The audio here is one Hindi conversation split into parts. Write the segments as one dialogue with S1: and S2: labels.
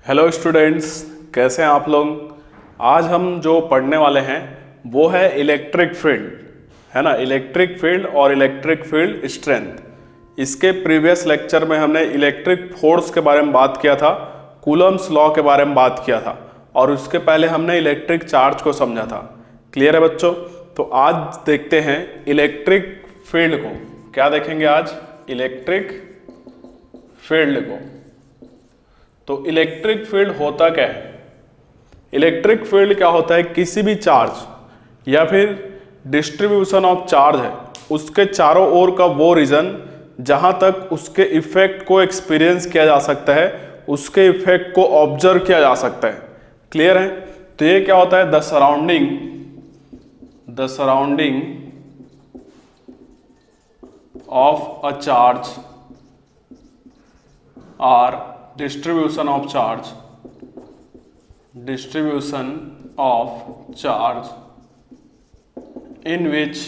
S1: हेलो स्टूडेंट्स, कैसे हैं आप लोग। आज हम जो पढ़ने वाले हैं वो है इलेक्ट्रिक फील्ड, है ना। इलेक्ट्रिक फील्ड और इलेक्ट्रिक फील्ड स्ट्रेंथ। इसके प्रीवियस लेक्चर में हमने इलेक्ट्रिक फोर्स के बारे में बात किया था, कूलम्स लॉ के बारे में बात किया था, और उसके पहले हमने इलेक्ट्रिक चार्ज को समझा था। क्लियर है बच्चों। तो आज देखते हैं इलेक्ट्रिक फील्ड को। क्या देखेंगे आज? इलेक्ट्रिक फील्ड को। तो इलेक्ट्रिक फील्ड होता क्या है? इलेक्ट्रिक फील्ड क्या होता है? किसी भी चार्ज या फिर डिस्ट्रीब्यूशन ऑफ चार्ज है, उसके चारों ओर का वो रीजन जहां तक उसके इफेक्ट को एक्सपीरियंस किया जा सकता है, उसके इफेक्ट को ऑब्जर्व किया जा सकता है। क्लियर है। तो ये क्या होता है? The surrounding of a charge or distribution of charge in which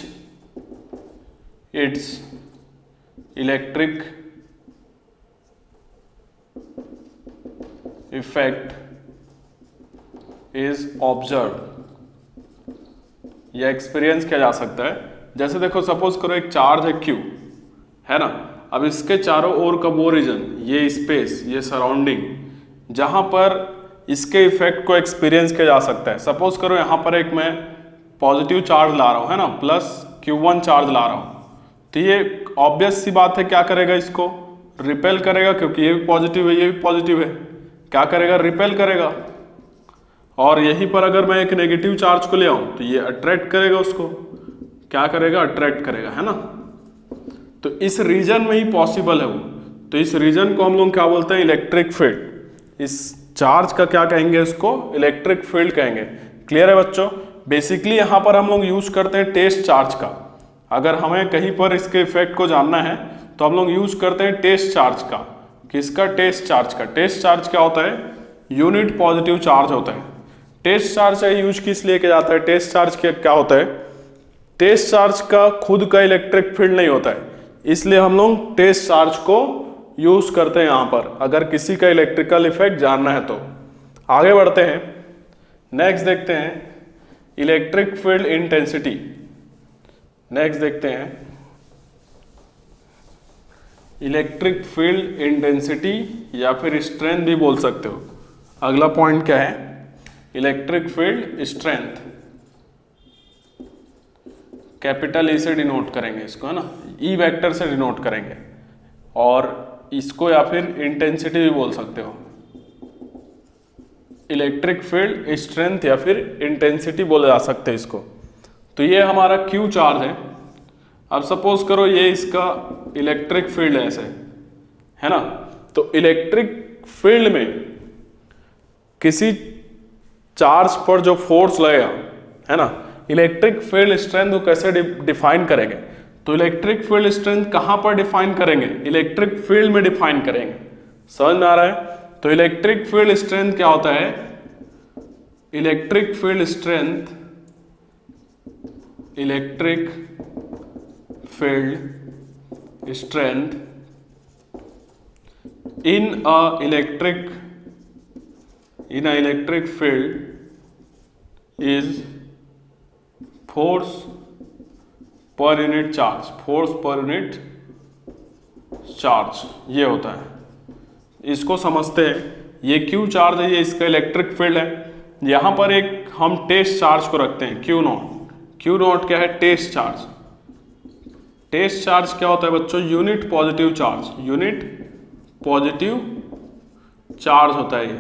S1: its electric effect is observed या एक्सपीरियंस किया जा सकता है। जैसे देखो, सपोज करो एक चार्ज है Q, है ना। अब इसके चारों ओर का वो रीजन, ये स्पेस, ये सराउंडिंग, जहां पर इसके इफेक्ट को एक्सपीरियंस किया जा सकता है। सपोज करो यहाँ पर एक मैं पॉजिटिव चार्ज ला रहा हूँ, है ना, प्लस Q1 चार्ज ला रहा हूँ, तो ये ऑब्वियस सी बात है, क्या करेगा? इसको रिपेल करेगा, क्योंकि ये भी पॉजिटिव है, ये भी पॉजिटिव है। क्या करेगा? रिपेल करेगा। और यहीं पर अगर मैं एक नेगेटिव चार्ज को ले आऊँ तो ये अट्रैक्ट करेगा, उसको क्या करेगा? अट्रैक्ट करेगा, है ना। तो इस रीजन में ही पॉसिबल है वो। तो इस रीजन को हम लोग क्या बोलते हैं? Electric field. इस चार्ज का क्या कहेंगे? इसको इलेक्ट्रिक फील्ड कहेंगे। क्लियर है बच्चों। बेसिकली यहाँ पर हम लोग यूज करते हैं टेस्ट चार्ज का। अगर हमें कहीं पर इसके इफेक्ट को जानना है तो हम लोग यूज करते हैं टेस्ट चार्ज का। किसका? टेस्ट चार्ज का। टेस्ट चार्ज क्या होता है? यूनिट पॉजिटिव चार्ज होता है। टेस्ट चार्ज का यूज किस लिए किया जाता है? टेस्ट चार्ज क्या होता है? टेस्ट चार्ज का खुद का इलेक्ट्रिक फील्ड नहीं होता है, इसलिए हम लोग टेस्ट चार्ज को यूज करते हैं यहां पर, अगर किसी का इलेक्ट्रिकल इफेक्ट जानना है तो। आगे बढ़ते हैं, नेक्स्ट देखते हैं इलेक्ट्रिक फील्ड इंटेंसिटी। नेक्स्ट देखते हैं इलेक्ट्रिक फील्ड इंटेंसिटी या फिर स्ट्रेंथ भी बोल सकते हो। अगला पॉइंट क्या है? Electric field strength. Capital E से डिनोट करेंगे इसको, है ना, ई वेक्टर से डिनोट करेंगे, और इसको या फिर इंटेंसिटी भी बोल सकते हो। इलेक्ट्रिक फील्ड स्ट्रेंथ या फिर इंटेंसिटी बोला जा सकते हैं इसको। तो ये हमारा Q चार्ज है। अब सपोज करो ये इसका इलेक्ट्रिक फील्ड है, ऐसे, है ना। तो इलेक्ट्रिक फील्ड में किसी चार्ज पर जो फोर्स लगेगा, है ना, इलेक्ट्रिक फील्ड स्ट्रेंथ को कैसे डिफाइन करेंगे? तो इलेक्ट्रिक फील्ड स्ट्रेंथ कहां पर डिफाइन करेंगे? इलेक्ट्रिक फील्ड में डिफाइन करेंगे। समझ में आ रहा है? तो इलेक्ट्रिक फील्ड स्ट्रेंथ क्या होता है? Electric field strength in a electric field is force per unit charge. Force per unit charge ये होता है। इसको समझते हैं। ये Q चार्ज है, ये इसका इलेक्ट्रिक फील्ड है। यहां पर एक हम टेस्ट चार्ज को रखते हैं, Q नॉट क्या है? Test charge. टेस्ट चार्ज क्या होता है बच्चों? Unit positive charge. Unit positive charge होता है ये,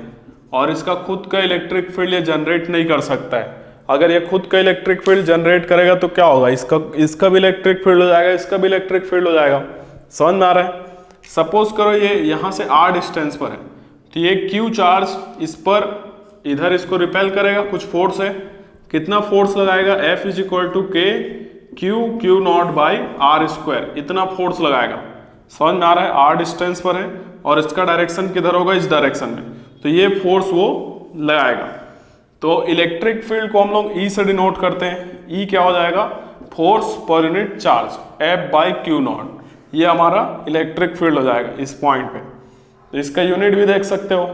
S1: और इसका खुद का इलेक्ट्रिक फील्ड ये जनरेट नहीं कर सकता है। अगर ये खुद का इलेक्ट्रिक फील्ड जनरेट करेगा तो क्या होगा? इसका भी इलेक्ट्रिक फील्ड हो जाएगा, इसका भी इलेक्ट्रिक फील्ड हो जाएगा। समझ में आ रहा है? सपोज करो ये यहां से r डिस्टेंस पर है, तो ये Q चार्ज इस पर इधर इसको रिपेल करेगा, कुछ फोर्स है। कितना फोर्स लगाएगा? F is equal to K Q naught by R square, इतना फोर्स लगाएगा। समझ में आ रहा है? r डिस्टेंस पर है और इसका डायरेक्शन किधर होगा? इस डायरेक्शन में, तो ये फोर्स वो लगाएगा। तो इलेक्ट्रिक फील्ड को हम लोग E से डिनोट करते हैं। E क्या हो जाएगा? Force per unit charge F by Q not, ये हमारा इलेक्ट्रिक फील्ड हो जाएगा इस पॉइंट पे। तो इसका यूनिट भी देख सकते हो,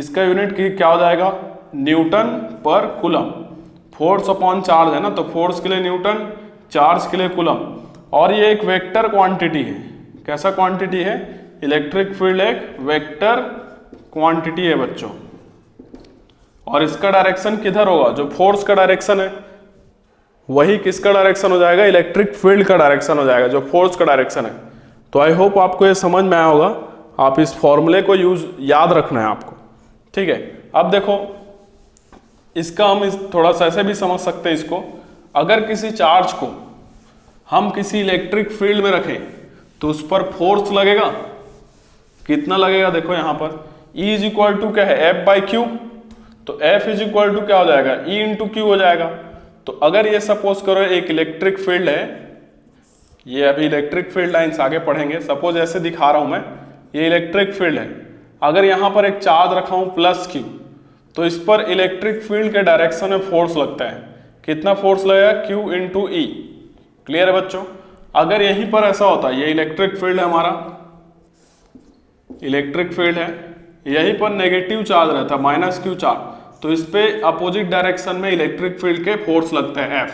S1: इसका यूनिट की क्या हो जाएगा, Newton per coulomb. Force upon charge है ना, तो फोर्स के लिए न्यूटन, चार्ज के लिए कूलम। और ये एक वेक्टर क्वांटिटी है। कैसा क्वांटिटी है, इलेक्ट्रिक फील्ड एक वेक्टर क्वांटिटी है बच्चों। और इसका डायरेक्शन किधर होगा, जो फोर्स का डायरेक्शन है वही किसका डायरेक्शन हो जाएगा, इलेक्ट्रिक फील्ड का डायरेक्शन हो जाएगा, जो फोर्स का डायरेक्शन है। तो आई होप आपको ये समझ में आया होगा। आप इस फॉर्मूले को याद रखना है आपको, ठीक है। अब देखो इसका हम थोड़ा सा ऐसे भी समझ सकते हैं इसको। अगर किसी चार्ज को हम किसी इलेक्ट्रिक फील्ड में रखें तो उस पर फोर्स लगेगा, कितना लगेगा, देखो यहां पर E इज इक्वल टू क्या है, F बाई क्यू। तो F इज इक्वल टू क्या हो जाएगा, E इंटू क्यू हो जाएगा। तो अगर ये सपोज करो एक इलेक्ट्रिक फील्ड है, ये अभी इलेक्ट्रिक फील्ड लाइन्स आगे पढ़ेंगे, सपोज ऐसे दिखा रहा हूं मैं, ये इलेक्ट्रिक फील्ड है। अगर यहां पर एक चार्ज रखा हूं प्लस क्यू, तो इस पर इलेक्ट्रिक फील्ड के डायरेक्शन में फोर्स लगता है। कितना फोर्स लगेगा, Q इंटू ई। क्लियर है बच्चों। अगर यहीं पर ऐसा होता, ये इलेक्ट्रिक फील्ड है हमारा, इलेक्ट्रिक फील्ड है, यहीं पर नेगेटिव चार्ज रहता है, माइनस क्यू चार्ज, तो इस पे अपोजिट डायरेक्शन में इलेक्ट्रिक फील्ड के फोर्स लगते हैं F।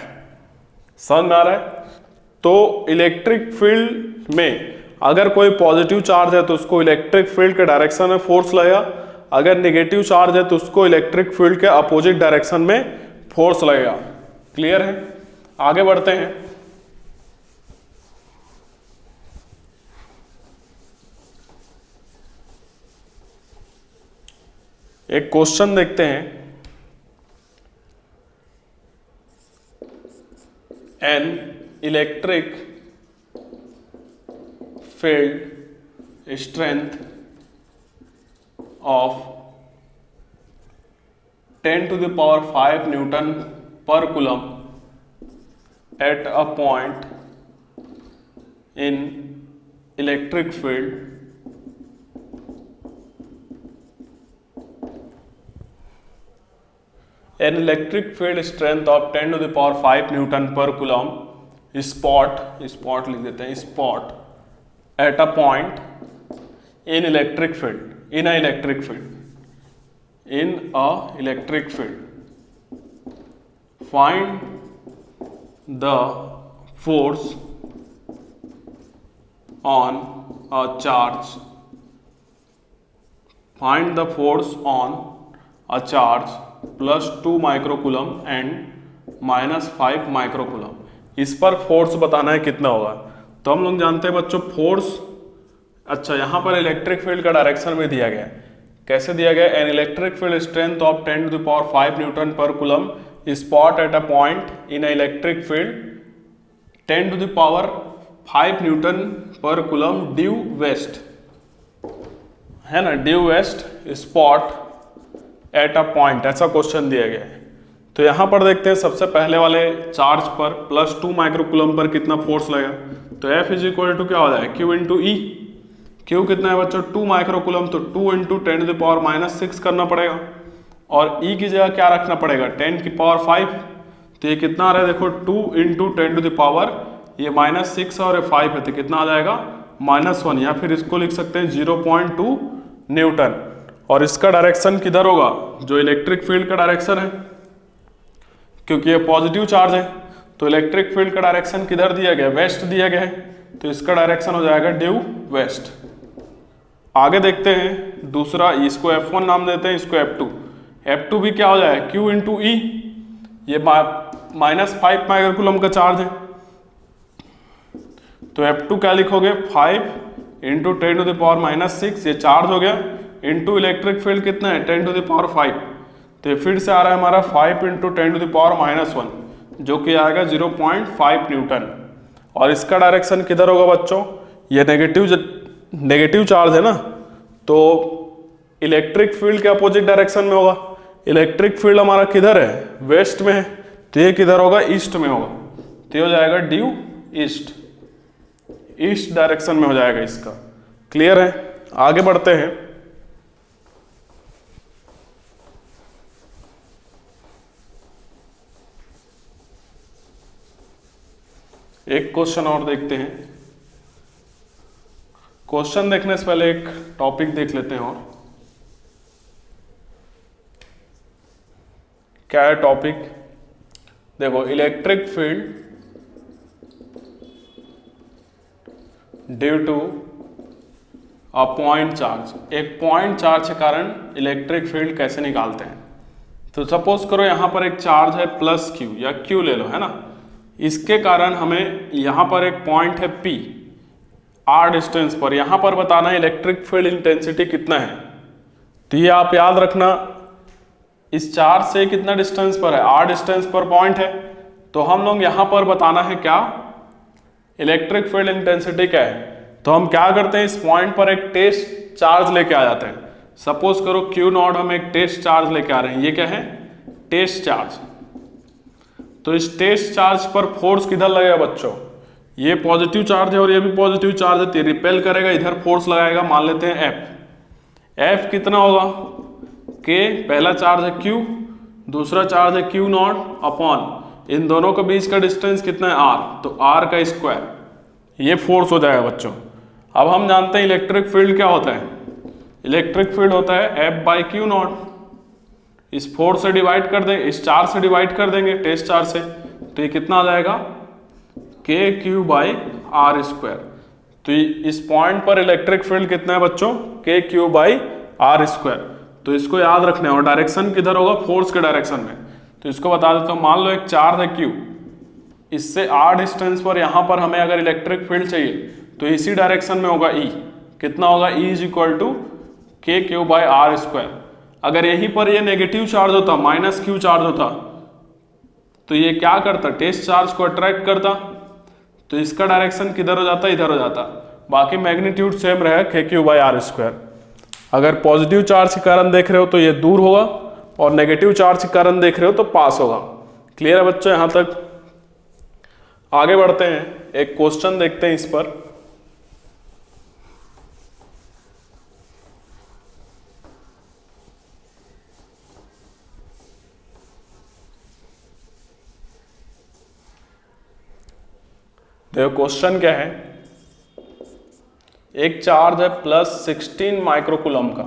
S1: समझ में आ रहा है। तो इलेक्ट्रिक फील्ड में अगर कोई पॉजिटिव चार्ज है तो उसको इलेक्ट्रिक फील्ड के डायरेक्शन में फोर्स लगेगा, अगर नेगेटिव चार्ज है तो उसको इलेक्ट्रिक फील्ड के अपोजिट डायरेक्शन में फोर्स लगेगा। क्लियर है, आगे बढ़ते हैं। एक क्वेश्चन देखते हैं। N electric field strength of 10 to the power 5 Newton per coulomb at a point in electric field an electric field strength of 10 to the power 5 Newton per coulomb spot लिख देते हैं, spot at a point in electric field, in a electric field, in a electric field, find the force on a charge, find the force on a charge plus 2 microcoulomb and minus 5 microcoulomb। इस पर फोर्स बताना है कितना होगा। तो हम लोग जानते हैं बच्चों फोर्स, अच्छा यहाँ पर इलेक्ट्रिक फील्ड का डायरेक्शन भी दिया गया है। कैसे दिया गया, an electric field strength of 10 to the power 5 newton per coulomb spot at a point in a electric field 10 to the power 5 newton per coulomb due west, है ना, due west spot at a point, ऐसा क्वेश्चन दिया गया है। तो यहां पर देखते हैं सबसे पहले वाले चार्ज पर प्लस 2 माइक्रोकूलम पर कितना फोर्स लगेगा। तो F इज इक्वल टू क्या हो जाएगा, Q इंटू ई। क्यू कितना है बच्चों, 2 माइक्रोकूलम, तो 2 into 10 to the power minus 6 करना पड़ेगा। और ई की जगह क्या रखना पड़ेगा, 10 की पावर 5। तो ये कितना आ रहा है, देखो 2 इंटू 10 टू द पावर, ये माइनस 6 और 5 है, तो कितना आ जाएगा -1, या फिर इसको लिख सकते हैं 0.2 न्यूटन। और इसका डायरेक्शन किधर होगा, जो इलेक्ट्रिक फील्ड का डायरेक्शन है, क्योंकि ये पॉजिटिव चार्ज है, तो इलेक्ट्रिक फील्ड का डायरेक्शन किधर दिया गया, वेस्ट दिया गया है, तो इसका डायरेक्शन हो जाएगा ड्यू वेस्ट। आगे देखते हैं दूसरा, इसको F1 नाम देते हैं, इसको F2। F2 भी क्या हो जाएगा, Q इंटू ई, ये -5 माइक्रोकूलम का चार्ज है, तो F2 क्या लिखोगे, 5 इंटू 10 टू द पावर -6, ये चार्ज हो गया, इंटू इलेक्ट्रिक फील्ड कितना है 10 टू द पावर 5, तो फिर से आ रहा है हमारा 5 इंटू 10 टू द पावर -1, जो कि आएगा 0.5 न्यूटन। और इसका डायरेक्शन किधर होगा बच्चों, ये नेगेटिव चार्ज है ना, तो इलेक्ट्रिक फील्ड के अपोजिट डायरेक्शन में होगा। इलेक्ट्रिक फील्ड हमारा किधर है, वेस्ट में है, तो ये किधर होगा, ईस्ट में होगा, तो ये हो जाएगा ड्यू ईस्ट, ईस्ट डायरेक्शन में हो जाएगा इसका। क्लियर है, आगे बढ़ते हैं। एक क्वेश्चन और देखते हैं। क्वेश्चन देखने से पहले एक टॉपिक देख लेते हैं। और क्या है टॉपिक, देखो electric field due to a point charge, एक पॉइंट चार्ज के कारण इलेक्ट्रिक फील्ड कैसे निकालते हैं। तो सपोज करो यहाँ पर एक चार्ज है प्लस क्यू या क्यू ले लो, है ना, इसके कारण हमें यहाँ पर एक पॉइंट है पी आर डिस्टेंस पर, यहाँ पर बताना है इलेक्ट्रिक फील्ड इंटेंसिटी कितना है। तो ये आप याद रखना, इस चार्ज से कितना डिस्टेंस पर है, आर डिस्टेंस पर पॉइंट है, तो हम लोग यहाँ पर बताना है क्या, इलेक्ट्रिक फील्ड इंटेंसिटी क्या है। तो हम क्या करते हैं, इस पॉइंट पर एक टेस्ट चार्ज लेके आ जाते हैं। सपोज करो क्यू नॉट, हम एक टेस्ट चार्ज लेके आ रहे हैं, ये क्या है, टेस्ट चार्ज। तो इस टेस्ट चार्ज पर फोर्स किधर लगेगा बच्चों, ये पॉजिटिव चार्ज है और ये भी पॉजिटिव चार्ज है, तो रिपेल करेगा, इधर फोर्स लगाएगा, मान लेते हैं एफ। एफ कितना होगा, के, पहला चार्ज है क्यू, दूसरा चार्ज है क्यू नॉट अपॉन, इन दोनों के बीच का डिस्टेंस कितना है आर, तो आर का स्क्वायर, ये फोर्स हो जाएगा बच्चों। अब हम जानते हैं इलेक्ट्रिक फील्ड क्या होता है, इलेक्ट्रिक फील्ड होता है एफ बाई क्यू नॉट, इस फोर्स से डिवाइड कर देंगे, इस चार्ज से डिवाइड कर देंगे टेस्ट चार्ज से, तो ये कितना आ जाएगा, के क्यू बाई आर स्क्वायर। तो इस पॉइंट पर इलेक्ट्रिक फील्ड कितना है बच्चों, के क्यू बाई आर स्क्वायर। तो इसको याद रखना है, और डायरेक्शन किधर होगा, फोर्स के डायरेक्शन में। तो इसको बता देता हूँ, मान लो एक चार्ज है क्यू, इससे आर डिस्टेंस पर यहाँ पर हमें अगर इलेक्ट्रिक फील्ड चाहिए तो इसी डायरेक्शन में होगा ई, कितना होगा, ई इज इक्वल टू के क्यू बाई आर स्क्वायर। अगर यहीं पर ये नेगेटिव चार्ज होता, माइनस क्यू चार्ज होता, तो ये क्या करता, टेस्ट चार्ज को अट्रैक्ट करता, तो इसका डायरेक्शन किधर हो जाता, इधर हो जाता, बाकी मैग्नीट्यूड सेम रहेगा के क्यू बाई आर स्क्वायर। अगर पॉजिटिव चार्ज के कारण देख रहे हो तो ये दूर होगा, और नेगेटिव चार्ज के कारण देख रहे हो तो पास होगा। क्लियर है बच्चों, यहां तक। आगे बढ़ते हैं, एक क्वेश्चन देखते हैं इस पर। देखो क्वेश्चन क्या है, एक चार्ज है प्लस 16 माइक्रोकूलम का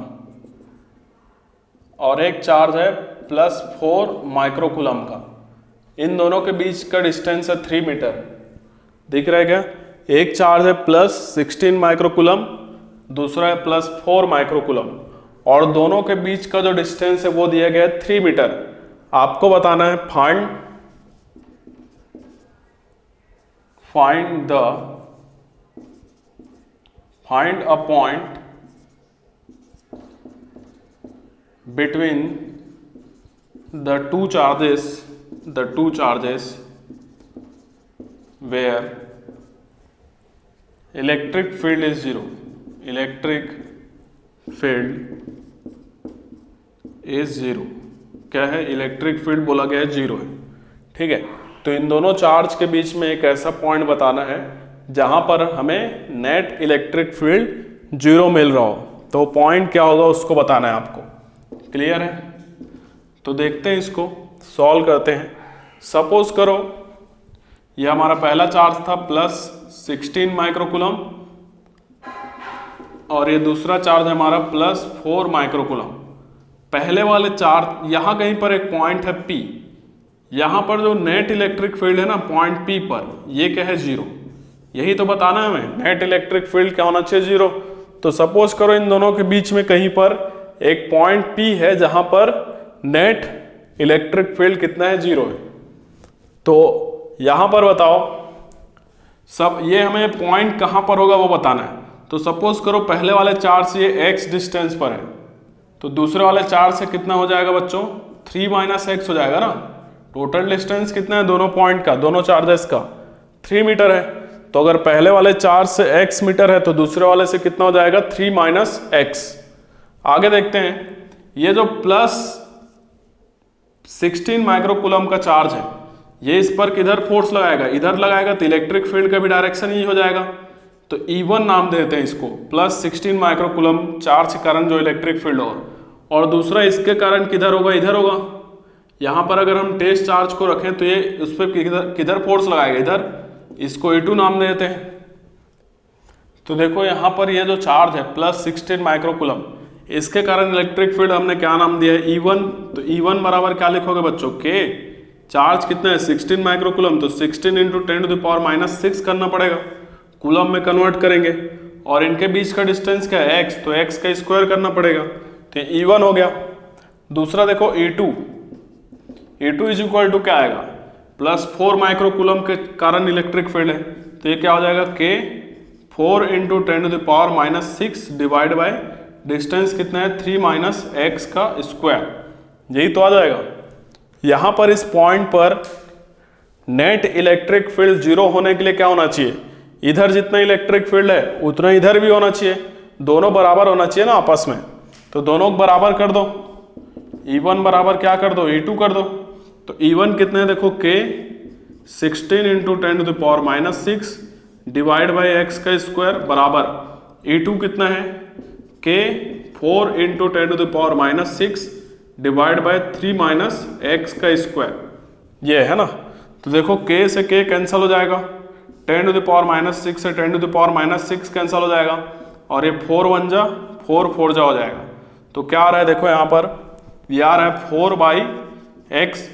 S1: और एक चार्ज है प्लस 4 माइक्रोकूलम का, इन दोनों के बीच का डिस्टेंस है 3 मीटर। दिख रहा है क्या, एक चार्ज है प्लस 16 माइक्रोकूलम, दूसरा है प्लस 4 माइक्रोकूलम, और दोनों के बीच का जो डिस्टेंस है वो दिया गया है 3 मीटर। आपको बताना है find a point between the two charges where electric field is zero. Electric field is zero. क्या है, इलेक्ट्रिक फील्ड बोला गया है जीरो है, ठीक है। तो इन दोनों चार्ज के बीच में एक ऐसा पॉइंट बताना है जहां पर हमें नेट इलेक्ट्रिक फील्ड जीरो मिल रहा हो, तो पॉइंट क्या होगा उसको बताना है आपको। क्लियर है, तो देखते हैं, इसको सॉल्व करते हैं। सपोज करो ये हमारा पहला चार्ज था प्लस 16 माइक्रोकूलम, और ये दूसरा चार्ज है हमारा प्लस 4 माइक्रोकूलम। पहले वाले चार्ज, यहां कहीं पर एक पॉइंट है P, यहां पर जो नेट इलेक्ट्रिक फील्ड है ना पॉइंट P पर, ये क्या है, जीरो। यही तो बताना है हमें, नेट इलेक्ट्रिक फील्ड क्या होना चाहिए, जीरो। तो सपोज करो इन दोनों के बीच में कहीं पर एक पॉइंट P है जहां पर नेट इलेक्ट्रिक फील्ड कितना है, जीरो है। तो यहां पर बताओ सब, ये हमें पॉइंट कहां पर होगा वो बताना है। तो सपोज करो पहले वाले चार्ज से ये x डिस्टेंस पर है, तो दूसरे वाले चार्ज से कितना हो जाएगा बच्चों, 3 माइनस एक्स हो जाएगा ना। टोटल डिस्टेंस कितना है दोनों पॉइंट का, दोनों चार्जेस का, 3 मीटर है। तो अगर पहले वाले चार्ज से x मीटर है तो दूसरे वाले से कितना हो जाएगा, 3 माइनस एक्स। आगे देखते हैं, ये जो प्लस 16 माइक्रोकूलम का चार्ज है, ये इस पर किधर फोर्स लगाएगा, इधर लगाएगा, तो इलेक्ट्रिक फील्ड का भी डायरेक्शन ही हो जाएगा। तो E1 नाम देते हैं इसको, प्लस 16 माइक्रोकूलम चार्ज के कारण जो इलेक्ट्रिक फील्ड होगा, और दूसरा इसके कारण किधर होगा, इधर होगा। यहाँ पर अगर हम टेस्ट चार्ज को रखें तो ये उस पर किधर फोर्स लगाएगा, इधर, इसको E2 नाम देते हैं। तो देखो यहाँ पर ये जो चार्ज है प्लस 16 माइक्रोकूलम, इसके कारण इलेक्ट्रिक फील्ड हमने क्या नाम दिया है, E1। तो E1 बराबर क्या लिखोगे बच्चों, के चार्ज कितना है 16 माइक्रोकूलम, तो 16 इंटू 10⁻⁶ करना पड़ेगा, कूलम में कन्वर्ट करेंगे। और इनके बीच का डिस्टेंस क्या है x, तो x का स्क्वायर करना पड़ेगा, तो E1 हो गया। दूसरा देखो E2 इज इक्वल टू क्या आएगा, +4 माइक्रोकूलम के कारण इलेक्ट्रिक फील्ड है, तो ये क्या हो जाएगा k 4 into 10⁻⁶ divide by distance कितना है 3 - x का स्क्वायर, यही तो आ जाएगा। यहां पर इस पॉइंट पर नेट इलेक्ट्रिक फील्ड 0 होने के लिए क्या होना चाहिए, इधर जितना इलेक्ट्रिक फील्ड है उतना इधर भी होना चाहिए, दोनों बराबर होना चाहिए ना आपस में। तो दोनों को बराबर कर दो, E1 बराबर क्या कर दो, E2 कर दो। तो E1 कितने देखो k 16 into 10⁻⁶ divide by x का स्क्वायर बराबर E2 कितना है k 4 into 10⁻⁶ divide by 3 - x का स्क्वायर, ये है ना। तो देखो k से k कैंसिल हो जाएगा, 10⁻⁶ से 10⁻⁶ कैंसिल हो जाएगा, और ये 4 1 जा 4 4 जा हो जाएगा। तो क्या आ रहा है देखो यहाँ पर, ये आ रहा है 4/x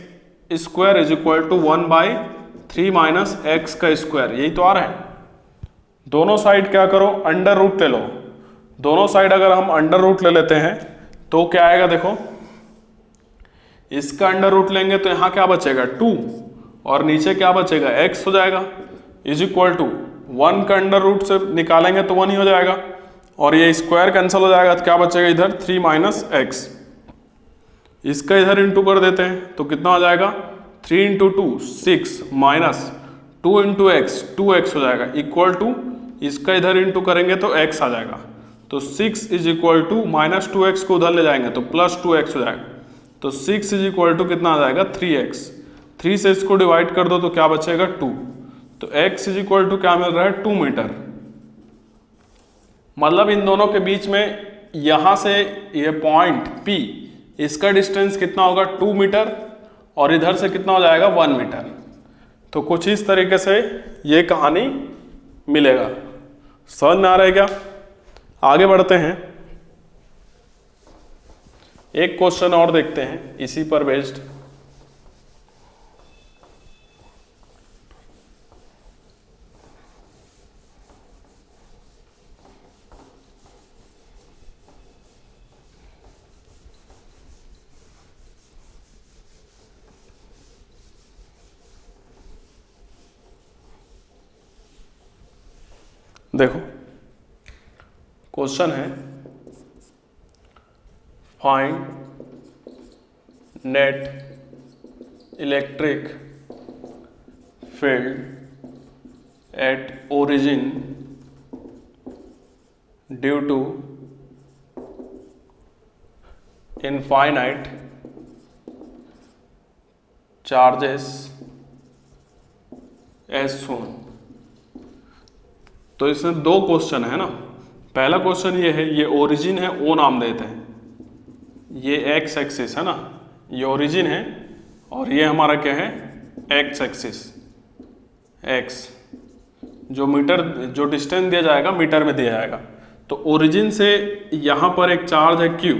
S1: square is equal to 1/3 - x का स्क्वायर, यही तो आ रहा है। दोनों साइड क्या करो, अंडर रूट ले लो। दोनों साइड अगर हम अंडर रूट ले लेते हैं तो क्या आएगा देखो, इसका अंडर रूट लेंगे तो यहाँ क्या बचेगा 2, और नीचे क्या बचेगा x हो जाएगा, इज इक्वल टू 1 का अंडर रूट से निकालेंगे तो 1 ही हो जाएगा, और ये स्क्वायर कैंसिल हो जाएगा, तो क्या बचेगा इधर 3 - x। इसका इधर इंटू कर देते हैं तो कितना हो जाएगा 3 into 2 6 minus 2 into x 2x हो जाएगा, इक्वल टू इसका इधर इंटू करेंगे तो x आ जाएगा। तो 6 इज इक्वल टू -2x को उधर ले जाएंगे तो +2x हो जाएगा। तो 6 इज इक्वल टू कितना आ जाएगा 3x। 3 से इसको डिवाइड कर दो तो क्या बचेगा 2। तो x इज इक्वल टू क्या मिल रहा है 2 मीटर। मतलब इन दोनों के बीच में यहां से ये पॉइंट P, इसका डिस्टेंस कितना होगा 2 मीटर, और इधर से कितना हो जाएगा 1 मीटर। तो कुछ इस तरीके से ये कहानी मिलेगा। समझ में आ रहा है क्या? आगे बढ़ते हैं, एक क्वेश्चन और देखते हैं इसी पर बेस्ड। देखो क्वेश्चन है, find net electric field at origin due to infinite charges as shown. तो इसमें दो क्वेश्चन है ना। पहला क्वेश्चन ये है, ये ओरिजिन है, ओ नाम देते हैं, ये एक्स एक्सिस है ना, ये ओरिजिन है, और ये हमारा क्या है एक्स एक्सिस, एक्स जो मीटर, जो डिस्टेंस दिया जाएगा मीटर में दिया जाएगा। तो ओरिजिन से यहाँ पर एक चार्ज है Q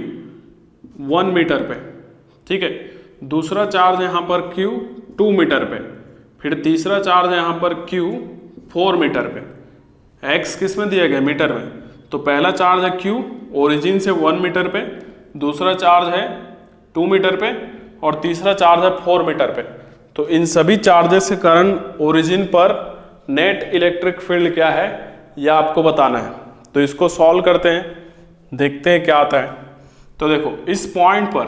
S1: 1 मीटर पे, ठीक है। दूसरा चार्ज है यहाँ पर Q 2 मीटर पे, फिर तीसरा चार्ज है यहाँ पर Q 4 मीटर पे। x किस में दिया गया मीटर में, तो पहला चार्ज है Q ओरिजिन से 1 मीटर पे, दूसरा चार्ज है 2 मीटर पे, और तीसरा चार्ज है 4 मीटर पे। तो इन सभी चार्जेस के कारण ओरिजिन पर नेट इलेक्ट्रिक फील्ड क्या है यह आपको बताना है। तो इसको सॉल्व करते हैं, देखते हैं क्या आता है। तो देखो इस पॉइंट पर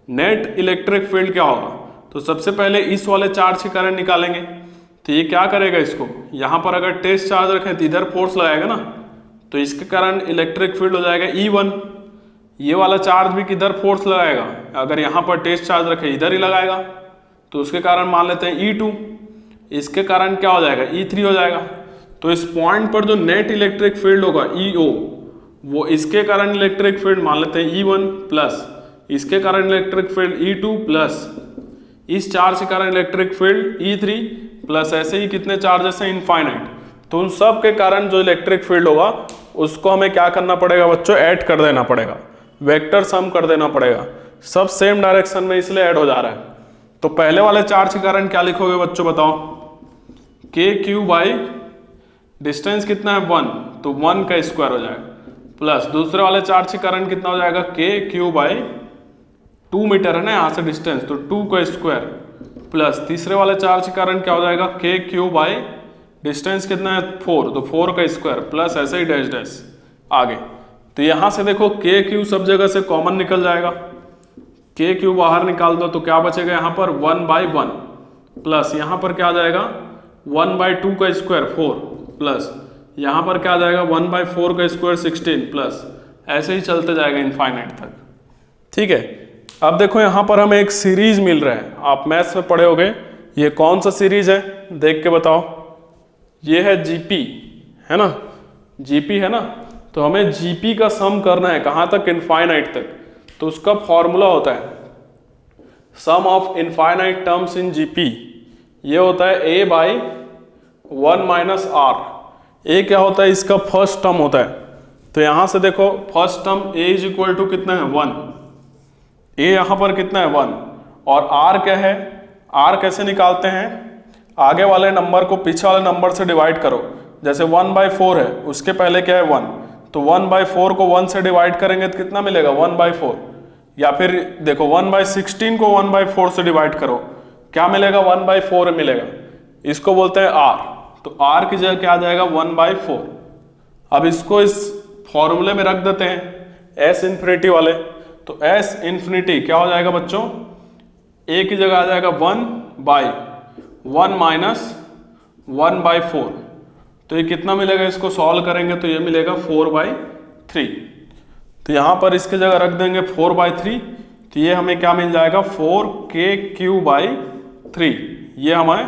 S1: नेट इलेक्ट्रिक फील्ड क्या होगा, तो सबसे पहले इस वाले चार्ज के कारण निकालेंगे। तो ये क्या करेगा, इसको यहाँ पर अगर टेस्ट चार्ज रखें तो इधर फोर्स लगाएगा ना, तो इसके कारण इलेक्ट्रिक फील्ड हो जाएगा E1। ये वाला चार्ज भी किधर फोर्स लगाएगा, अगर यहाँ पर टेस्ट चार्ज रखें इधर ही लगाएगा, तो उसके कारण मान लेते हैं E2। इसके कारण क्या हो जाएगा E3 हो जाएगा। तो इस पॉइंट पर जो नेट इलेक्ट्रिक फील्ड होगा EO, वो इसके कारण इलेक्ट्रिक फील्ड मान लेते हैं E1 प्लस इसके कारण इलेक्ट्रिक फील्ड E2 प्लस इस चार्ज के कारण इलेक्ट्रिक फील्ड E3 प्लस ऐसे ही कितने चार्जेस हैं इनफाइनाइट। तो उन सब के कारण जो इलेक्ट्रिक फील्ड होगा उसको हमें क्या करना पड़ेगा बच्चों, ऐड कर देना पड़ेगा। वेक्टर सम कर देना पड़ेगा, सब सेम डायरेक्शन में इसलिए ऐड हो जा रहा है। तो पहले वाले चार्ज के कारण क्या लिखोगे बच्चों बताओ, के क्यू बाई डिस्टेंस कितना है 1, तो 1 का स्क्वायर हो जाएगा, प्लस दूसरे वाले चार्ज के कारण कितना हो जाएगा, के क्यू बाई 2 मीटर है ना यहाँ से डिस्टेंस, तो 2 का स्क्वायर, प्लस तीसरे वाले चार्ज के कारण क्या हो जाएगा, के क्यू बाई डिस्टेंस कितना है 4, तो 4 का स्क्वायर, प्लस ऐसे ही डैश डैश आगे। तो यहाँ से देखो के क्यू सब जगह से कॉमन निकल जाएगा, के क्यू बाहर निकाल दो तो क्या बचेगा यहाँ पर 1/1, प्लस यहाँ पर क्या आ जाएगा 1/2 का स्क्वायर 4, प्लस यहाँ पर क्या आ जाएगा 1/4 का स्क्वायर 16, प्लस ऐसे ही चलते जाएगा इनफाइनाइट तक। ठीक है, अब देखो यहाँ पर हमें एक सीरीज मिल रहा है, आप मैथ्स में पढ़े होगे, ये कौन सा सीरीज है देख के बताओ, ये है जीपी है ना, जीपी है ना, तो हमें जीपी का सम करना है कहाँ तक, इनफाइनाइट तक। तो उसका फॉर्मूला होता है sum of infinite terms in GP, ये होता है a by 1 minus r. A क्या होता है, इसका फर्स्ट टर्म होता है। तो यहां से देखो first term a is equal to कितना है 1, a यहां पर कितना है 1, और r क्या है, r कैसे निकालते हैं, आगे वाले नंबर को पीछे वाले नंबर से डिवाइड करो, जैसे 1/4 है उसके पहले क्या है 1, तो 1/4 को 1 से डिवाइड करेंगे तो कितना मिलेगा 1/4, या फिर देखो 1/16 को 1/4 से डिवाइड करो, क्या मिलेगा 1/4 मिलेगा, इसको बोलते हैं r, तो r की जगह क्या आ जाएगा 1/4। अब इसको इस फॉर्मूले में रख देते हैं s इन्फिनिटी वाले, तो s इन्फिनिटी क्या हो जाएगा बच्चों, a की जगह आ जाएगा 1/1 माइनस 1/4, तो ये कितना मिलेगा, इसको सॉल्व करेंगे तो ये मिलेगा 4/3, तो यहाँ पर इसके जगह रख देंगे 4/3, तो ये हमें क्या मिल जाएगा 4kq/3, ये हमें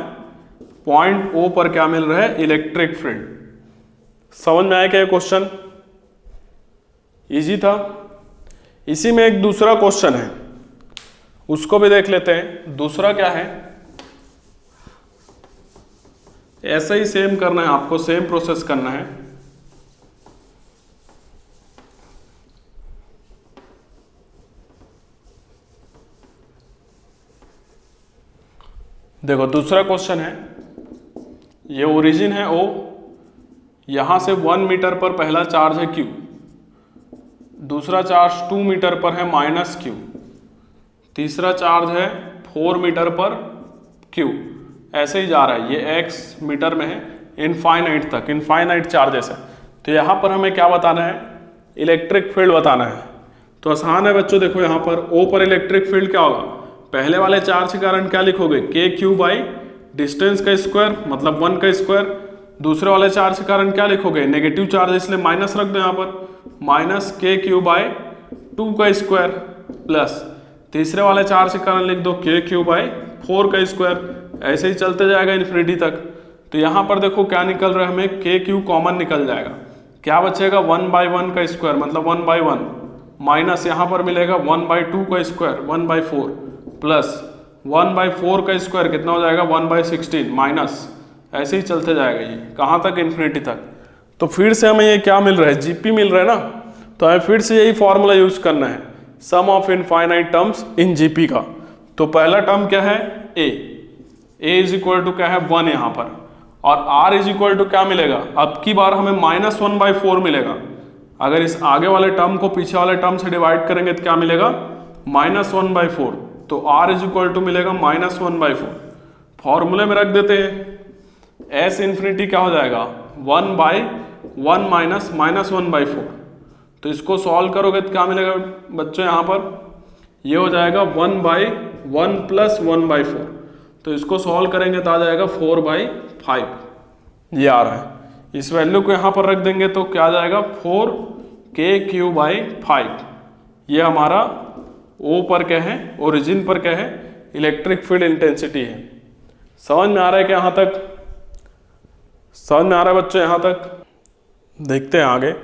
S1: पॉइंट O पर क्या मिल रहा है, इलेक्ट्रिक फील्ड। समझ में आया क्या ये क्वेश्चन, इजी था। इसी में एक दूसरा क्वेश्चन है, उसको भी देख लेते हैं। दूसरा क्या है, ऐसा ही सेम करना है आपको, सेम प्रोसेस करना है। देखो दूसरा क्वेश्चन है, ये ओरिजिन है O, यहां से 1 मीटर पर पहला चार्ज है Q, दूसरा चार्ज 2 मीटर पर है -Q, तीसरा चार्ज है 4 मीटर पर Q, ऐसे ही जा रहा है, ये x मीटर में है इनफाइनाइट तक, इनफाइनाइट चार्जेस है। तो यहाँ पर हमें क्या बताना है, इलेक्ट्रिक फील्ड बताना है। तो आसान है बच्चों, देखो यहाँ पर O पर इलेक्ट्रिक फील्ड क्या होगा, पहले वाले चार्ज के कारण क्या लिखोगे, के क्यू बाई डिस्टेंस का स्क्वायर मतलब 1 का स्क्वायर, दूसरे वाले चार्ज के कारण क्या लिखोगे, नेगेटिव चार्ज इसलिए माइनस रख दो यहाँ पर, माइनस के क्यू बाई 2 का स्क्वायर, प्लस तीसरे वाले चार्ज के कारण लिख दो के क्यू बाई 4 का स्क्वायर, ऐसे ही चलते जाएगा इन्फिनिटी तक। तो यहाँ पर देखो क्या निकल रहा है, हमें के क्यू कॉमन निकल जाएगा, क्या बचेगा 1/1 का स्क्वायर मतलब 1/1, माइनस यहाँ पर मिलेगा 1/2 का स्क्वायर 1/4, प्लस 1/4 का स्क्वायर कितना हो जाएगा 1/16, माइनस ऐसे ही चलते जाएगा, ये कहाँ तक, इन्फिनिटी तक। तो फिर से हमें ये क्या मिल रहा है, जीपी मिल रहा है ना, तो हमें फिर से यही फॉर्मूला यूज करना है, sum of infinite terms in GP का। तो पहला टर्म क्या है, a इज इक्वल टू क्या है 1 यहाँ पर, और r इज इक्वल टू क्या मिलेगा, अब की बार हमें -1/4 मिलेगा, अगर इस आगे वाले टर्म को पीछे वाले टर्म से डिवाइड करेंगे तो क्या मिलेगा -1/4, तो r इज इक्वल टू मिलेगा -1/4, फॉर्मूले में रख देते हैं, s इन्फिनिटी क्या हो जाएगा 1/1 माइनस -1/4, तो इसको सॉल्व करोगे तो क्या मिलेगा बच्चों, यहाँ पर ये हो जाएगा 1/1 प्लस 1/4, तो इसको सॉल्व करेंगे तो आ जाएगा 4/5, ये आ रहा है। इस वैल्यू को यहाँ पर रख देंगे तो क्या आ जाएगा 4kq/5, ये हमारा O पर क्या है, ओरिजिन पर क्या है, इलेक्ट्रिक फील्ड इंटेंसिटी है। समझ में आ रहा है क्या यहाँ तक, समझ में आ रहा है बच्चों यहाँ तक, देखते हैं आगे।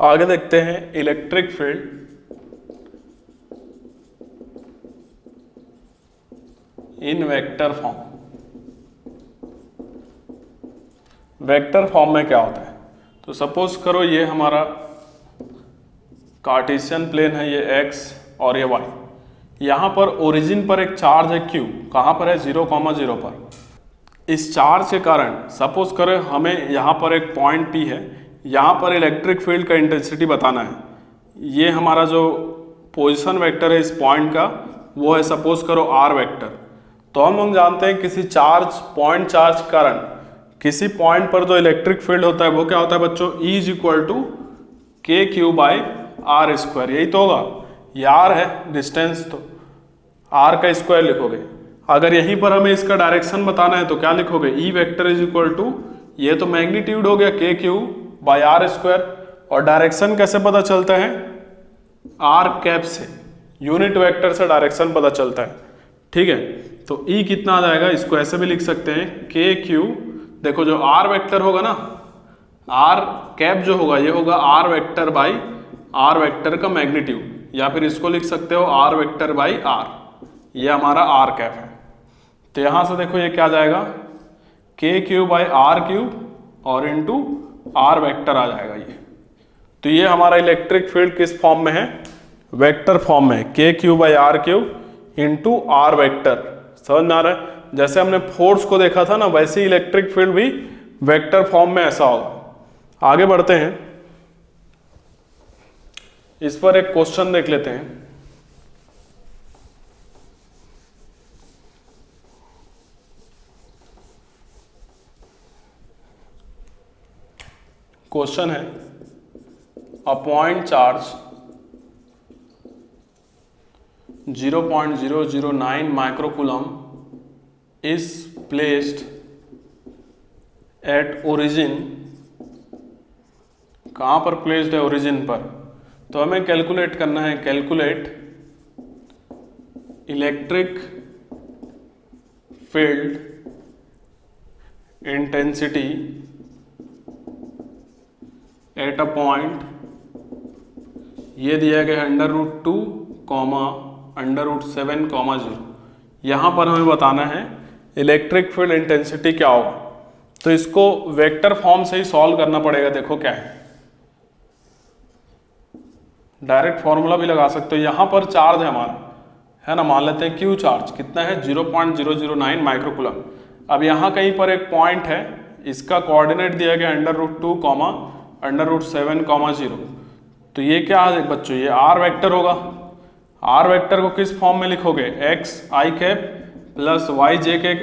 S1: आगे देखते हैं इलेक्ट्रिक फील्ड इन वेक्टर फॉर्म। वेक्टर फॉर्म में क्या होता है, तो सपोज करो ये हमारा कार्टेशियन प्लेन है, ये x और ये y। यहाँ पर ओरिजिन पर एक चार्ज है q, कहाँ पर है 0,0 पर। इस चार्ज के कारण सपोज करें हमें यहाँ पर एक पॉइंट P है, यहाँ पर इलेक्ट्रिक फील्ड का इंटेंसिटी बताना है। ये हमारा जो पोजीशन वेक्टर है इस पॉइंट का वो है सपोज करो r वेक्टर। तो हम लोग जानते हैं किसी चार्ज पॉइंट चार्ज के कारण किसी पॉइंट पर जो इलेक्ट्रिक फील्ड होता है वो क्या होता है बच्चों, E = kq/r²। यही तो होगा, ये r है डिस्टेंस, तो r का स्क्वायर लिखोगे। अगर यहीं पर हमें इसका डायरेक्शन बताना है तो क्या लिखोगे, E वेक्टर = ये तो मैग्नीट्यूड हो गया kq/r²। और डायरेक्शन कैसे पता चलता है, r कैप से, यूनिट वेक्टर से डायरेक्शन पता चलता है। ठीक है, तो E कितना आ जाएगा, इसको ऐसे भी लिख सकते हैं kq, देखो जो r वेक्टर होगा ना, r कैप जो होगा ये होगा r vector by r vector का मैग्नीट्यूड, या फिर इसको लिख सकते हो r वेक्टर बाई r, ये हमारा r कैप है। तो यहाँ से देखो ये क्या आ जाएगा, kq/r³ और इंटू r वेक्टर आ जाएगा ये। तो ये हमारा इलेक्ट्रिक फील्ड किस फॉर्म में है, वेक्टर फॉर्म में, kq/r³ इंटू r वेक्टर। समझ में आ रहा है, जैसे हमने फोर्स को देखा था ना, वैसे ही इलेक्ट्रिक फील्ड भी वेक्टर फॉर्म में ऐसा होगा। आगे बढ़ते हैं, इस पर एक क्वेश्चन देख लेते हैं। क्वेश्चन है, अ point charge 0.009 microcoulomb is placed at origin। कहाँ पर प्लेस्ड है, ओरिजिन पर। तो हमें कैलकुलेट करना है, calculate electric field intensity at a point, ये दिया गया √2, √7,0। यहाँ पर हमें बताना है इलेक्ट्रिक फील्ड इंटेंसिटी क्या होगा। तो इसको वेक्टर फॉर्म से ही सॉल्व करना पड़ेगा। देखो क्या है, डायरेक्ट फॉर्मूला भी लगा सकते हो। यहाँ पर चार्ज है हमारा, है ना, मान लेते हैं क्यू चार्ज कितना है 0.009 माइक्रोकूलम। अब यहाँ कहीं पर एक पॉइंट है, इसका कोऑर्डिनेट दिया गया √2, √7,0। तो ये क्या है बच्चों, ये r वेक्टर होगा। r वेक्टर को किस फॉर्म में लिखोगे, x i cap plus y j के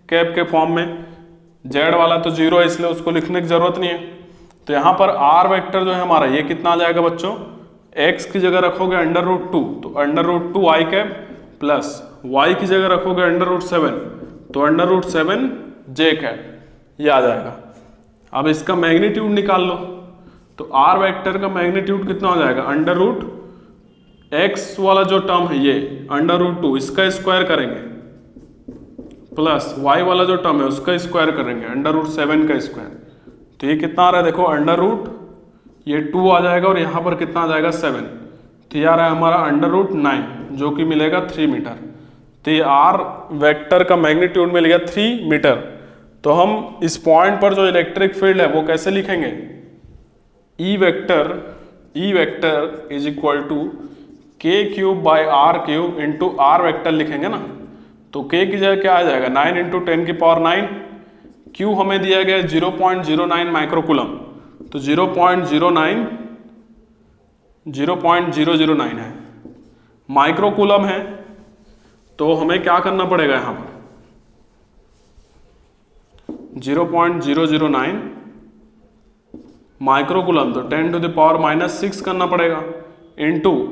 S1: कैप के फॉर्म में। z वाला तो 0 है इसलिए उसको लिखने की जरूरत नहीं है। तो यहाँ पर r वेक्टर जो है हमारा ये कितना आ जाएगा बच्चों, x की जगह रखोगे √2 तो √2 i कैप प्लस y की जगह रखोगे √7 तो √7 j कैप, ये आ जाएगा। अब इसका मैग्नीट्यूड निकाल लो, तो r वेक्टर का मैग्नीट्यूड कितना हो जाएगा, x वाला जो टर्म है ये √2 इसका स्क्वायर करेंगे प्लस y वाला जो टर्म है उसका स्क्वायर करेंगे √7 का स्क्वायर। तो ये कितना आ रहा है देखो, ये 2 आ जाएगा और यहाँ पर कितना आ जाएगा 7। तो ये आ रहा है हमारा √9 जो कि मिलेगा 3 मीटर। तो ये r वेक्टर का मैग्नीट्यूड मिल गया 3 मीटर। तो हम इस पॉइंट पर जो इलेक्ट्रिक फील्ड है वो कैसे लिखेंगे, E vector is equal to k³/r³ into r vector लिखेंगे ना। तो k की जगह क्या आ जाएगा 9 × 10⁹, q हमें दिया गया 0.09 माइक्रोकूलम, तो 0.009 है माइक्रोकूलम है। तो हमें क्या करना पड़ेगा यहाँ पर 0.009 माइक्रोकूलम, तो 10⁻⁻6 करना पड़ेगा इंटू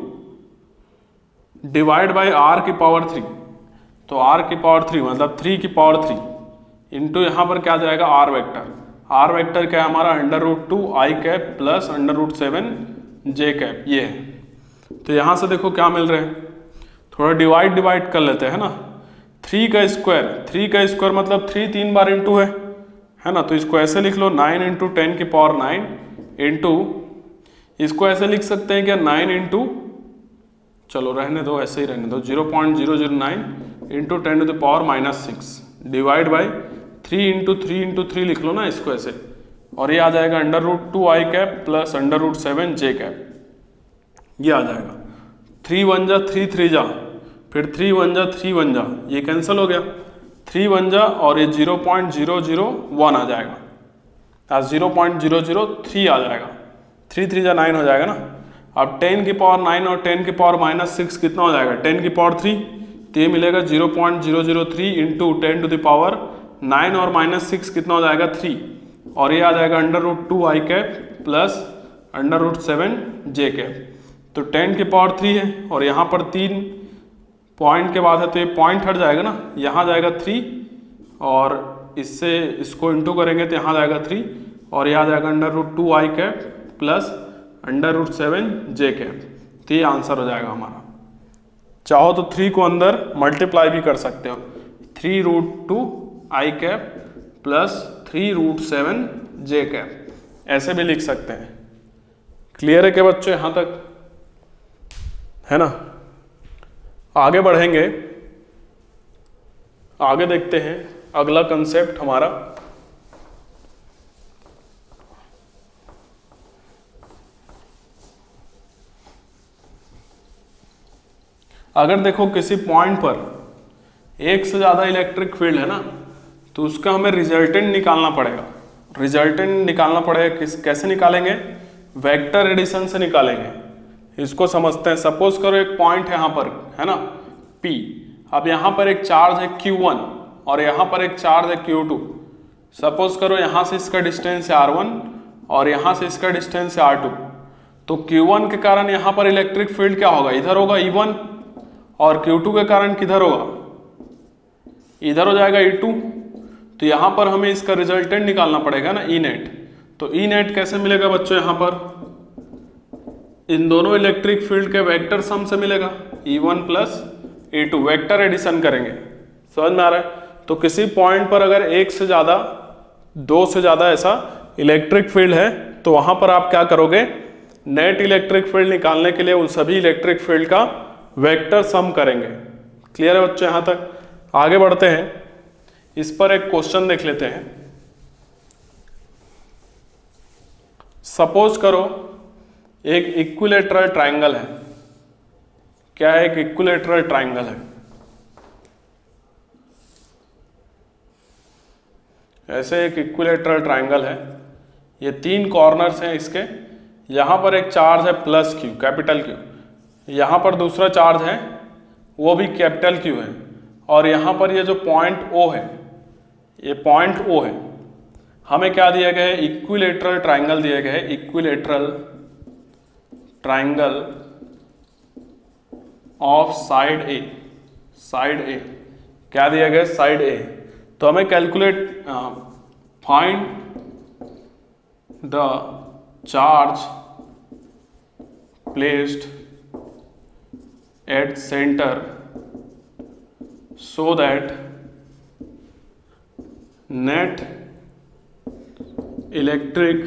S1: डिवाइड बाई r⁻3। तो r⁻3 मतलब 3⁻3 इंटू यहाँ पर क्या जाएगा r वेक्टर। r वेक्टर क्या है हमारा √2 i cap plus √7 j cap, ये है। तो यहाँ से देखो क्या मिल रहा है, थोड़ा डिवाइड कर लेते हैं ना। 3 का स्क्वायर मतलब 3 3 बार इंटू है ना। तो इसको ऐसे लिख लो 9 × 10⁻9 इंटू इसको ऐसे लिख सकते हैं क्या 9 इंटू, चलो रहने दो, ऐसे ही रहने दो, 0.009 इंटू 10⁻⁻6 डिवाइड बाई 3 लिख लो ना इसको ऐसे, और ये आ जाएगा √2i प्लस √7 j कैप, ये आ जाएगा। 3 1 जा 3 3 जा, फिर 3 1 जा 3 1 जा, ये कैंसिल हो गया, 3 1 जा और ये 0.001 आ जाएगा, आज 0.003 आ जाएगा, 3 3 जा 9 हो जाएगा ना। अब 10 की पावर 9 और 10 की पावर -6 कितना हो जाएगा, 10 की पावर 3, तो ये मिलेगा 0.003 इंटू 10⁻9 और -6 कितना हो जाएगा 3, और ये आ जाएगा √2i प्लस √7 j कैप। तो 10 की पावर 3 है और यहाँ पर 3 पॉइंट के बाद है तो ये पॉइंट हट जाएगा ना, यहाँ जाएगा 3 और इससे इसको इंटू करेंगे तो यहाँ जाएगा 3 और यहाँ जाएगा √2i प्लस √7 j कैप। तो ये आंसर हो जाएगा हमारा। चाहो तो 3 को अंदर मल्टीप्लाई भी कर सकते हो, 3√2i प्लस 3√7 j कैप, ऐसे भी लिख सकते हैं। क्लियर है क्या बच्चों यहाँ तक, है ना। आगे बढ़ेंगे, आगे देखते हैं अगला कंसेप्ट हमारा। अगर देखो किसी पॉइंट पर एक से ज़्यादा इलेक्ट्रिक फील्ड है ना, तो उसका हमें रिजल्टेंट निकालना पड़ेगा। रिजल्टेंट निकालना पड़ेगा, कैसे निकालेंगे, वेक्टर एडिशन से निकालेंगे। इसको समझते हैं। सपोज करो एक पॉइंट है यहाँ पर, है ना, P। अब यहाँ पर एक चार्ज है Q1 और यहाँ पर एक चार्ज है Q2। सपोज करो यहाँ से इसका डिस्टेंस है R1 और यहाँ से इसका डिस्टेंस है R2। तो Q1 के कारण यहाँ पर इलेक्ट्रिक फील्ड क्या होगा, इधर होगा E1, और Q2 के कारण किधर होगा, इधर हो जाएगा E2। तो यहाँ पर हमें इसका रिजल्टेंट निकालना पड़ेगा ना, E नेट। तो E नेट कैसे मिलेगा बच्चों, यहाँ पर इन दोनों इलेक्ट्रिक फील्ड के वेक्टर सम से मिलेगा, E1 plus E2, vector addition करेंगे। समझ में आ रहा है। तो किसी पॉइंट पर अगर एक से ज़्यादा, दो से ज़्यादा ऐसा इलेक्ट्रिक फील्ड है तो वहाँ पर आप क्या करोगे, नेट इलेक्ट्रिक फील्ड निकालने के लिए उन सभी इलेक्ट्रिक फील्ड का वेक्टर सम करेंगे। क्लियर है बच्चों यहाँ तक। आगे बढ़ते हैं, इस पर एक क्वेश्चन देख लेते हैं। सपोज करो एक इक्विलेटरल ट्रायंगल है। क्या है, एक इक्विलेटरल ट्रायंगल है। ऐसे एक इक्विलेटरल ट्रायंगल है, ये 3 कॉर्नर्स हैं इसके। यहाँ पर एक चार्ज है प्लस Q, कैपिटल Q। यहाँ पर दूसरा चार्ज है वो भी कैपिटल Q है, और यहाँ पर ये जो पॉइंट O है, ये पॉइंट O है। हमें क्या दिया गया है, इक्विलेटरल ट्रायंगल दिया गया है, equilateral triangle of side A। Side A क्या दिया गया, साइड A। तो हमें calculate, find the charge placed at centre so that net electric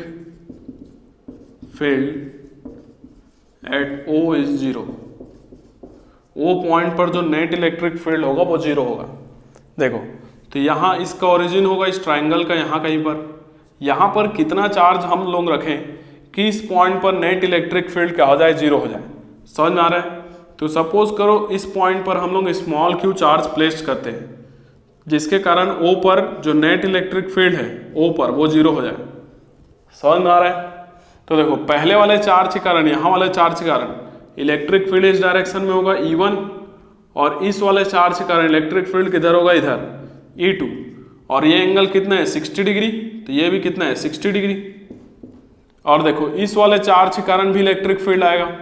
S1: field at O is 0। O point पर जो नेट इलेक्ट्रिक फील्ड होगा वो 0 होगा। देखो, तो यहाँ इसका ओरिजिन होगा इस ट्रायंगल का, यहाँ कहीं पर। यहाँ पर कितना चार्ज हम लोग रखें कि इस पॉइंट पर नेट इलेक्ट्रिक फील्ड क्या हो जाए, 0 हो जाए। समझ में आ रहा है। तो सपोज करो इस पॉइंट पर हम लोग स्मॉल q चार्ज प्लेस करते हैं, जिसके कारण O पर जो नेट इलेक्ट्रिक फील्ड है O पर वो 0 हो जाए। समझ में आ रहा है। तो देखो, पहले वाले चार्ज के कारण, यहाँ वाले चार्ज के कारण इलेक्ट्रिक फील्ड इस डायरेक्शन में होगा E1, और इस वाले चार्ज के कारण इलेक्ट्रिक फील्ड किधर होगा, इधर E2। और ये एंगल कितना है, 60 डिग्री। तो ये भी कितना है, 60 डिग्री। और देखो, इस वाले चार्ज के कारण भी इलेक्ट्रिक फील्ड आएगा।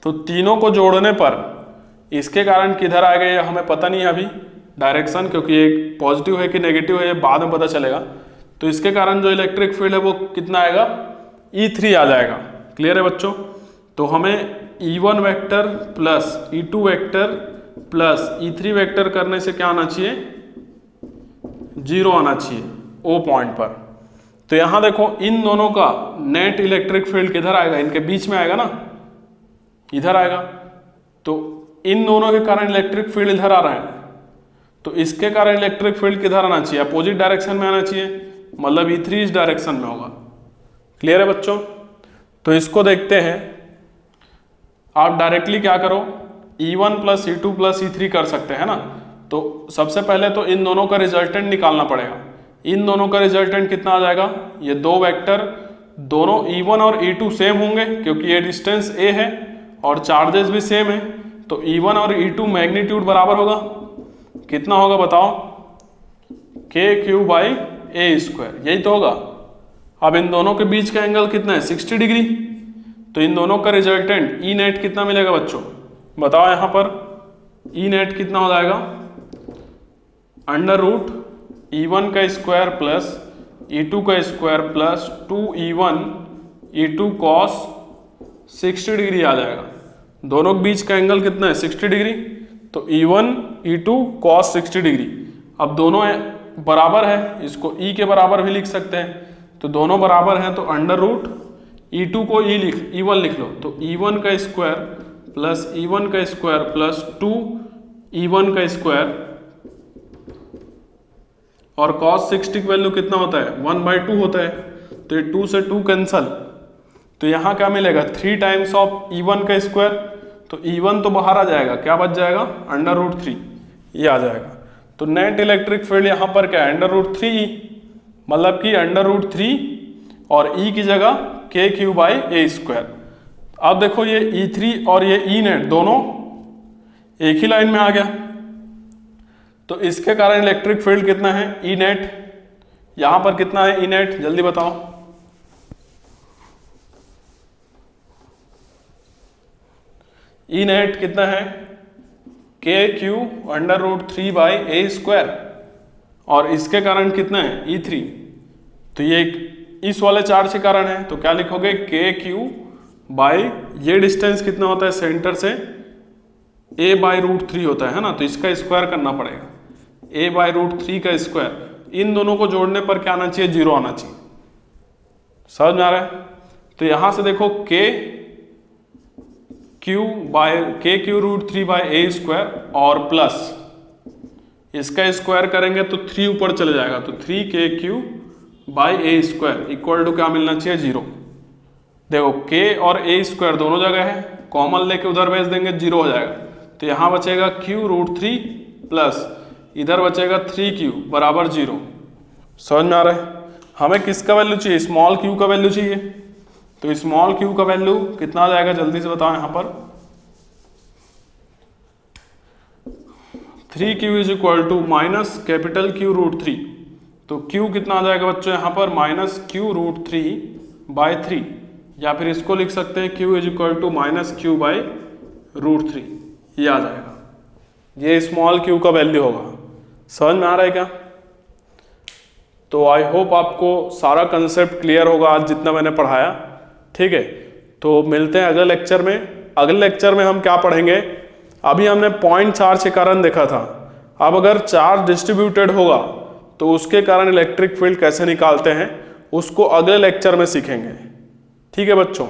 S1: तो तीनों को जोड़ने पर इसके कारण किधर आएगा ये हमें पता नहीं है अभी डायरेक्शन, क्योंकि एक पॉजिटिव है कि नेगेटिव है ये बाद में पता चलेगा। तो इसके कारण जो इलेक्ट्रिक फील्ड है वो कितना आएगा, E3 आ जाएगा। क्लियर है बच्चों। तो हमें E1 vector plus E2 vector plus E3 vector करने से क्या आना चाहिए, 0 आना चाहिए O पॉइंट पर। तो यहां देखो इन दोनों का नेट इलेक्ट्रिक फील्ड किधर आएगा, इनके बीच में आएगा ना, इधर आएगा। तो इन दोनों के कारण इलेक्ट्रिक फील्ड इधर आ रहा है, तो इसके कारण इलेक्ट्रिक फील्ड किधर आना चाहिए, अपोजिट डायरेक्शन में आना चाहिए, मतलब E3 इस डायरेक्शन में होगा। क्लियर है बच्चों? तो इसको देखते हैं। आप डायरेक्टली क्या करो, E1 plus E2 plus E3 कर सकते हैं ना। तो सबसे पहले तो इन दोनों का रिजल्टेंट निकालना पड़ेगा। इन दोनों का रिजल्टेंट कितना आ जाएगा, ये दो वेक्टर दोनों E1 और E2 सेम होंगे क्योंकि ये डिस्टेंस A है और चार्जेस भी सेम है। तो E1 और E2 मैग्नीट्यूड बराबर होगा, कितना होगा बताओ, KQ बाई A स्क्वायर, यही तो होगा। अब इन दोनों के बीच का एंगल कितना है, 60 डिग्री। तो इन दोनों का रिजल्टेंट E नेट कितना मिलेगा बच्चों, बताओ। यहाँ पर E नेट कितना हो जाएगा, अंडर रूट E1 का स्क्वायर प्लस E2 का square plus 2E1 E2 cos 60 degree आ जाएगा। दोनों के बीच का एंगल कितना है, 60 डिग्री। तो E1 E2 कॉस 60 डिग्री। अब दोनों बराबर है, इसको E के बराबर भी लिख सकते हैं। तो दोनों बराबर हैं तो अंडर रूट E2 को E1 लिख लो। तो E1 का स्क्वायर प्लस E1 का स्क्वायर प्लस 2E1 का स्क्वायर, और cos 60 की वैल्यू कितना होता है, 1/2 होता है। तो ये 2 से 2 कैंसल, तो यहाँ क्या मिलेगा, 3 टाइम्स ऑफ E1 का स्क्वायर। तो E1 तो बाहर आ जाएगा, क्या बच जाएगा, अंडर रूट 3, ये आ जाएगा। तो नेट इलेक्ट्रिक फील्ड यहाँ पर क्या है, अंडर रूट 3E, मतलब कि अंडर रूट 3 और E की जगह KQ बाई A स्क्वायर। अब देखो ये E3 और ये E नेट दोनों एक ही लाइन में आ गया, तो इसके कारण इलेक्ट्रिक फील्ड कितना है, E नेट। यहां पर कितना है E नेट, जल्दी बताओ। E नेट कितना है, KQ under root 3 by A square, और इसके कारण कितना है E3। तो ये इस वाले चार्ज के कारण है, तो क्या लिखोगे, KQ बाई, ये डिस्टेंस कितना होता है सेंटर से, A बाई रूट 3 होता है ना, तो इसका स्क्वायर करना पड़ेगा, A बाई रूट 3 का स्क्वायर। इन दोनों को जोड़ने पर क्या आना चाहिए, 0 आना चाहिए। समझ में आ रहा है? तो यहां से देखो KQ root 3 by A square और प्लस इसका स्क्वायर करेंगे तो 3 ऊपर चले जाएगा, तो 3KQ by A square equal to क्या मिलना चाहिए, 0। देखो K और A स्क्वायर दोनों जगह है, कॉमन लेके उधर भेज देंगे, 0 हो जाएगा। तो यहाँ बचेगा Q रूट 3 प्लस इधर बचेगा 3Q बराबर 0। समझ में आ रहा है? हमें किसका वैल्यू चाहिए, स्मॉल q का वैल्यू चाहिए। तो स्मॉल q का वैल्यू कितना आ जाएगा, जल्दी से बताओ। यहाँ पर 3Q is equal to minus capital Q root 3। तो Q कितना आ जाएगा बच्चों, यहाँ पर माइनस Q रूट 3 बाई 3, या फिर इसको लिख सकते हैं Q is equal to minus Q by root 3, ये आ जाएगा। ये स्मॉल q का वैल्यू होगा। समझ में आ रहा है क्या? तो आई होप आपको सारा कंसेप्ट क्लियर होगा आज जितना मैंने पढ़ाया। ठीक है, तो मिलते हैं अगले लेक्चर में। अगले लेक्चर में हम क्या पढ़ेंगे, अभी हमने पॉइंट चार्ज के कारण देखा था। अब अगर चार्ज डिस्ट्रीब्यूटेड होगा तो उसके कारण इलेक्ट्रिक फील्ड कैसे निकालते हैं उसको अगले लेक्चर में सीखेंगे। ठीक है बच्चों।